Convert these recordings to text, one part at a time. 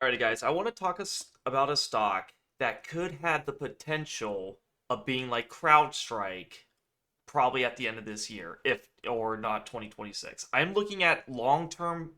Alrighty, guys, I want to talk about a stock that could have the potential of being like Crowdstrike probably at the end of this year, if or not 2026. I'm looking at long-term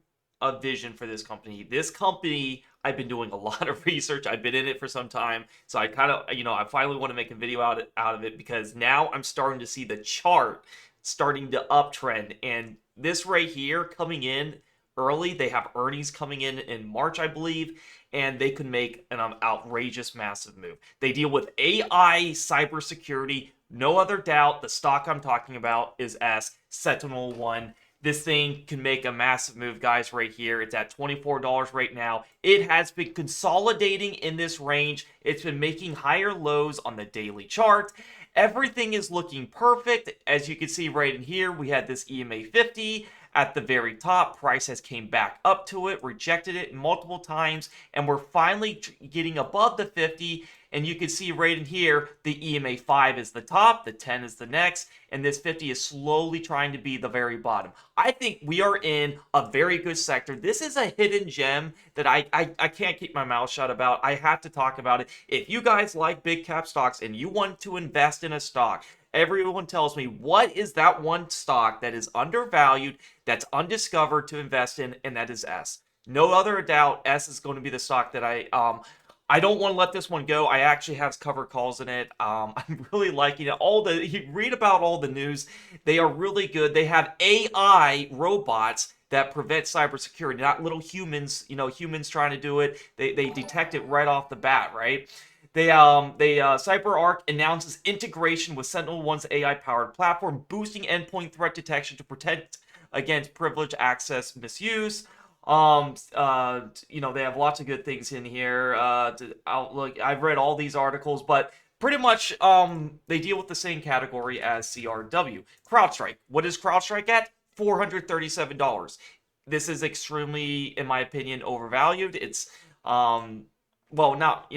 vision for this company. This company, I've been doing a lot of research. I've been in it for some time, so I kind of, I finally want to make a video out of it because now I'm starting to see the chart starting to uptrend, and this right here coming in early. They have earnings coming in March, I believe, and they could make an outrageous, massive move. They deal with AI cybersecurity. No other doubt, the stock I'm talking about is Sentinel One. This thing can make a massive move, guys, right here. It's at $24 right now. It has been consolidating in this range. It's been making higher lows on the daily chart. Everything is looking perfect. As you can see right in here, we had this EMA 50 at the very top. Price has came back up to it, rejected it multiple times, and we're finally getting above the 50. And you can see right in here, the EMA 5 is the top, the 10 is the next, and this 50 is slowly trying to be the very bottom. I think we are in a very good sector. This is a hidden gem that I can't keep my mouth shut about. I have to talk about it. If you guys like big cap stocks and you want to invest in a stock, everyone tells me, what is that one stock that is undervalued, that's undiscovered to invest in, and that is S. No other doubt, S is going to be the stock that I don't want to let this one go. I actually have covered calls in it. I'm really liking it. You read about all the news. They are really good. They have AI robots that prevent cybersecurity, not little humans, humans trying to do it. They detect it right off the bat, right? CyberArk announces integration with SentinelOne's AI-powered platform, boosting endpoint threat detection to protect against privileged access misuse. They have lots of good things in here. Outlook. I've read all these articles, but pretty much, they deal with the same category as CRW. CrowdStrike. What is CrowdStrike at? $437. This is extremely, in my opinion, overvalued. It's, well, not,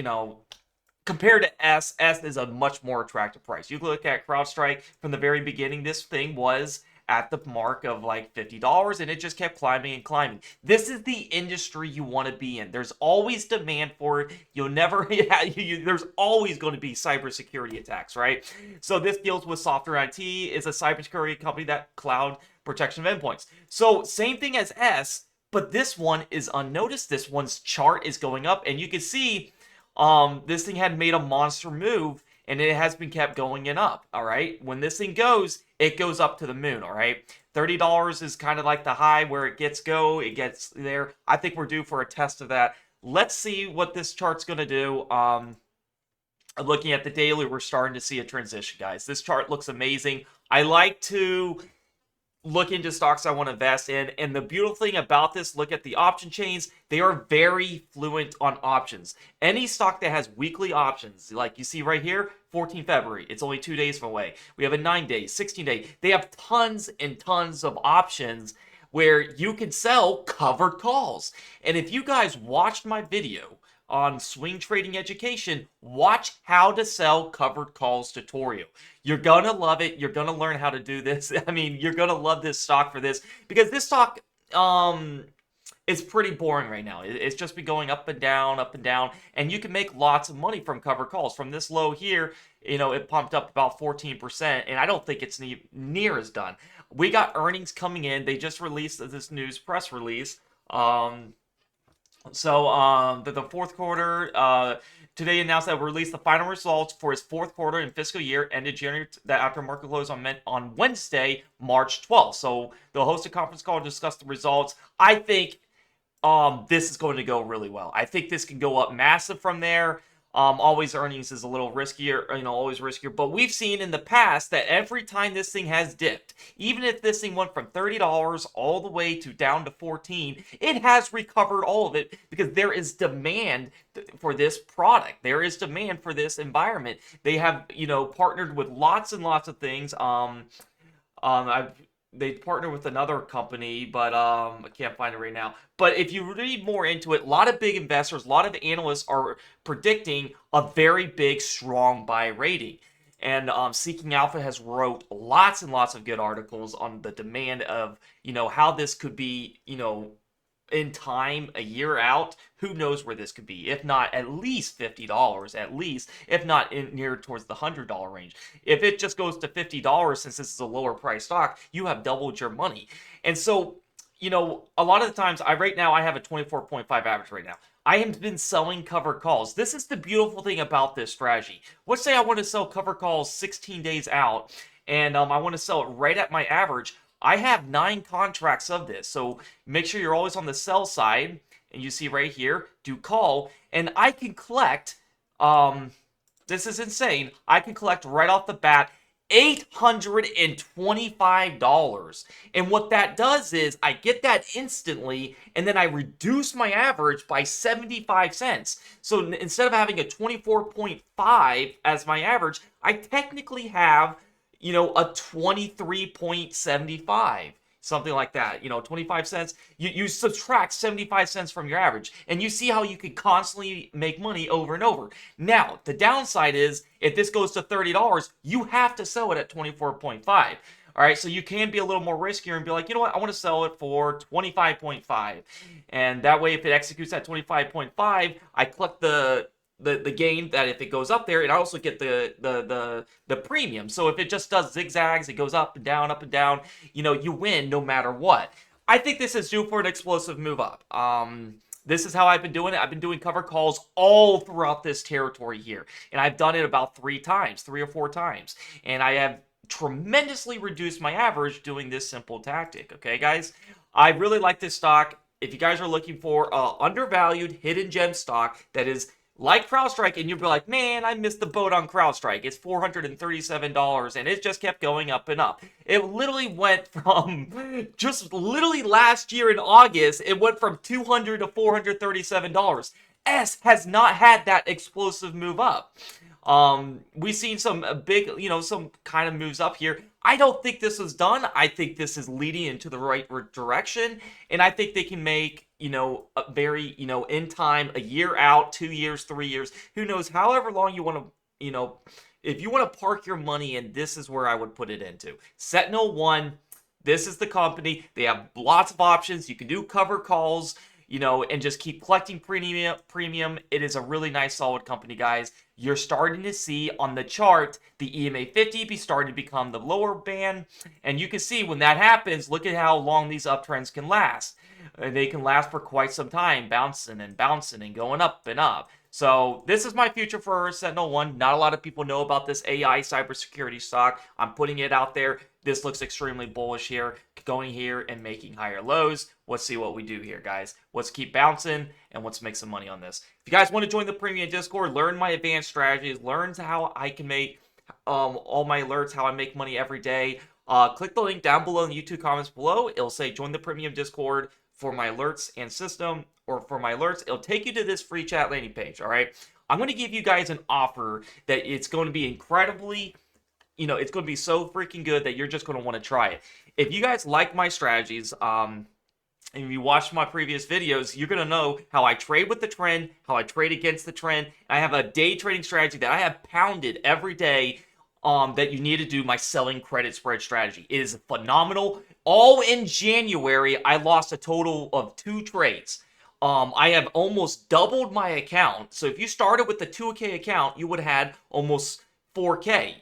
compared to S is a much more attractive price. You look at CrowdStrike from the very beginning, this thing was at the mark of like $50 and it just kept climbing and climbing. This is the industry you want to be in. There's always demand for it. You'll never, there's always going to be cybersecurity attacks, right? So this deals with software IT, is a cybersecurity company that cloud protection of endpoints. So same thing as S, but this one is unnoticed. This one's chart is going up, and you can see this thing had made a monster move, and it has been kept going and up. All right, when this thing goes, it goes up to the moon. All right, $30 is kind of like the high where it gets there. I think we're due for a test of that. Let's see what this chart's going to do. Looking at the daily, we're starting to see a transition, guys. This chart looks amazing. I like to look into stocks I want to invest in. And the beautiful thing about this, look at the option chains. They are very fluent on options. Any stock that has weekly options, like you see right here, 14 February, it's only 2 days away. We have a 9-day, 16-day. They have tons and tons of options where you can sell covered calls. And if you guys watched my video on swing trading education, watch how to sell covered calls tutorial. You're gonna love it. You're gonna learn how to do this. I mean, you're gonna love this stock for this, because this stock is pretty boring right now. It's just been going up and down, and you can make lots of money from covered calls. From this low here, it pumped up about 14%, and I don't think it's near as done. We got earnings coming in. They just released this news press release. The fourth quarter, today announced that we released the final results for its fourth quarter and fiscal year ended January, that after market close on Wednesday, March 12th. So they'll host a conference call to discuss the results. I think this is going to go really well. I think this can go up massive from there. Always earnings is a little riskier, always riskier. But we've seen in the past that every time this thing has dipped, even if this thing went from $30 all the way to down to 14, it has recovered all of it because there is demand for this product. There is demand for this environment. They have, partnered with lots and lots of things. They partner with another company, but I can't find it right now. But if you read more into it, a lot of big investors, a lot of analysts are predicting a very big, strong buy rating. And Seeking Alpha has wrote lots and lots of good articles on the demand of, how this could be, in time, a year out, who knows where this could be? If not at least $50, at least, if not near towards the $100 range. If it just goes to $50, since this is a lower price stock, you have doubled your money. And so, a lot of the times, right now I have a 24.5 average right now. I have been selling cover calls. This is the beautiful thing about this strategy. Let's say I want to sell cover calls 16 days out, and I want to sell it right at my average. I have 9 contracts of this, so make sure you're always on the sell side. And you see right here, do call, and I can collect, this is insane, I can collect right off the bat $825. And what that does is I get that instantly, and then I reduce my average by 75 cents. So instead of having a 24.5 as my average, I technically have, a 23.75. Something like that, 25 cents. You subtract 75 cents from your average, and you see how you can constantly make money over and over. Now, the downside is, if this goes to $30, you have to sell it at 24.5. All right, so you can be a little more riskier and be like, you know what, I want to sell it for 25.5. And that way, if it executes at 25.5, I collect the gain that if it goes up there, and I also get the premium. So if it just does zigzags, it goes up and down, you win no matter what. I think this is due for an explosive move up. This is how I've been doing it. I've been doing cover calls all throughout this territory here, and I've done it about 3 or 4 times, and I have tremendously reduced my average doing this simple tactic. Okay, guys, I really like this stock. If you guys are looking for undervalued hidden gem stock that is like Crowdstrike, and you'll be like, man, I missed the boat on Crowdstrike. It's $437, and it just kept going up and up. It literally went from, just literally last year in August, it went from $200 to $437. S has not had that explosive move up. We've seen some big, some kind of moves up here. I don't think this is done. I think this is leading into the right direction, and I think they can make, a very, in time, a year out, 2 years, 3 years, who knows, however long you want to, if you want to park your money in, this is where I would put it into. Sentinel-1, this is the company. They have lots of options. You can do cover calls, and just keep collecting premium. It is a really nice, solid company, guys. You're starting to see on the chart the EMA 50 be starting to become the lower band. And you can see when that happens, look at how long these uptrends can last. They can last for quite some time, bouncing and going up and up. So this is my future for Sentinel-1. Not a lot of people know about this AI cybersecurity stock. I'm putting it out there. This looks extremely bullish here, going here and making higher lows. Let's see what we do here, guys. Let's keep bouncing, and let's make some money on this. If you guys want to join the premium Discord, learn my advanced strategies, learn how I can make all my alerts, how I make money every day, click the link down below in the YouTube comments below. It'll say join the premium Discord for my alerts and system, or for my alerts. It'll take you to this free chat landing page, all right? I'm going to give you guys an offer that it's going to be incredibly, it's going to be so freaking good that you're just going to want to try it. If you guys like my strategies, and if you watched my previous videos, you're going to know how I trade with the trend, how I trade against the trend. I have a day trading strategy that I have pounded every day that you need to do, my selling credit spread strategy. It is phenomenal. All in January, I lost a total of 2 trades. I have almost doubled my account. So if you started with the 2K account, you would have had almost 4K,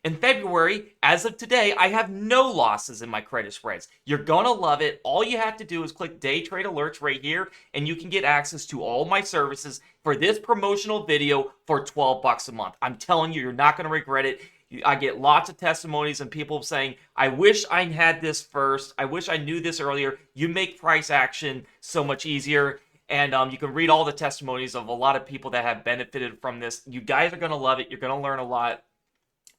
In February, as of today, I have no losses in my credit spreads. You're gonna love it. All you have to do is click day trade alerts right here, and you can get access to all my services for this promotional video for $12 a month. I'm telling you, you're not gonna regret it. I get lots of testimonies and people saying, I wish I had this first. I wish I knew this earlier. You make price action so much easier. And you can read all the testimonies of a lot of people that have benefited from this. You guys are going to love it. You're going to learn a lot.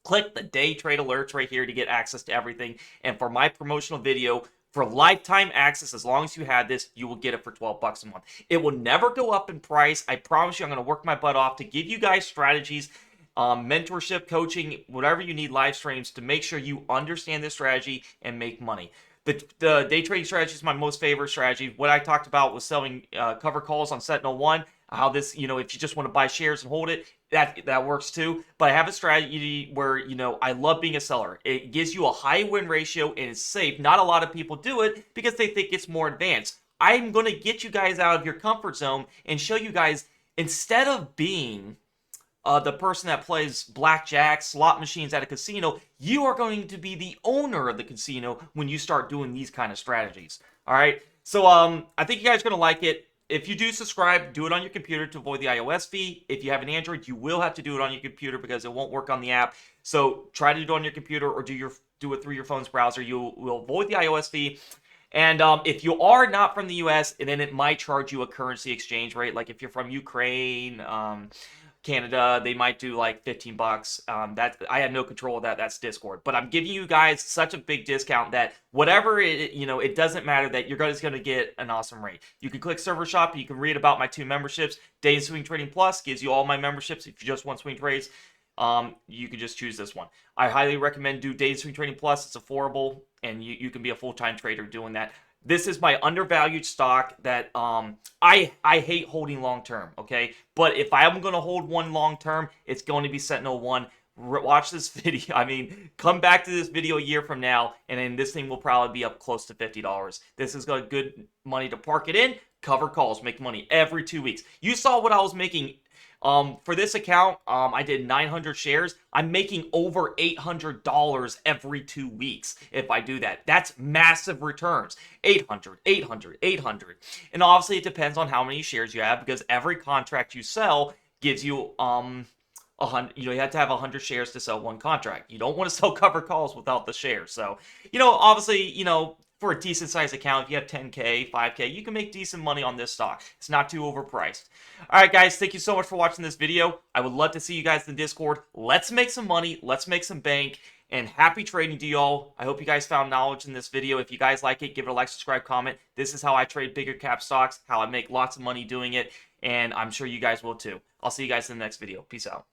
Click the day trade alerts right here to get access to everything. And for my promotional video, for lifetime access, as long as you have this, you will get it for $12 a month. It will never go up in price. I promise you, I'm going to work my butt off to give you guys strategies, mentorship, coaching, whatever you need, live streams, to make sure you understand this strategy and make money. The day trading strategy is my most favorite strategy. What I talked about was selling cover calls on Sentinel-1. How this, if you just want to buy shares and hold it, that works too. But I have a strategy where, I love being a seller. It gives you a high win ratio and it's safe. Not a lot of people do it because they think it's more advanced. I'm going to get you guys out of your comfort zone and show you guys, instead of being the person that plays blackjack, slot machines at a casino, you are going to be the owner of the casino when you start doing these kind of strategies. All right. So I think you guys are going to like it. If you do subscribe, do it on your computer to avoid the iOS fee. If you have an Android, you will have to do it on your computer because it won't work on the app. So try to do it on your computer or do it through your phone's browser. You will avoid the iOS fee. And if you are not from the US, then it might charge you a currency exchange rate. Like if you're from Ukraine, Canada, they might do like 15 bucks. That I have no control of that. That's Discord. But I'm giving you guys such a big discount that whatever it doesn't matter, that you're guys going to get an awesome rate. You can click server shop. You can read about my 2 memberships. Day and Swing Trading Plus gives you all my memberships. If you just want swing trades, you can just choose this one. I highly recommend do Day and Swing Trading Plus. It's affordable, and you can be a full-time trader doing that. This is my undervalued stock that I hate holding long term, okay? But if I'm going to hold one long term, it's going to be Sentinel 1. Watch this video. I mean, come back to this video a year from now, and then this thing will probably be up close to $50. This is good money to park it in, cover calls, make money every 2 weeks. You saw what I was making. For this account, I did 900 shares. I'm making over $800 every 2 weeks if I do that. That's massive returns. 800, 800, 800. And obviously it depends on how many shares you have, because every contract you sell gives you you have to have 100 shares to sell one contract. You don't want to sell cover calls without the shares. So, obviously, for a decent sized account, if you have 10K, 5K, you can make decent money on this stock. It's not too overpriced. All right, guys, thank you so much for watching this video. I would love to see you guys in the Discord. Let's make some money. Let's make some bank. And happy trading to y'all. I hope you guys found knowledge in this video. If you guys like it, give it a like, subscribe, comment. This is how I trade bigger cap stocks, how I make lots of money doing it. And I'm sure you guys will too. I'll see you guys in the next video. Peace out.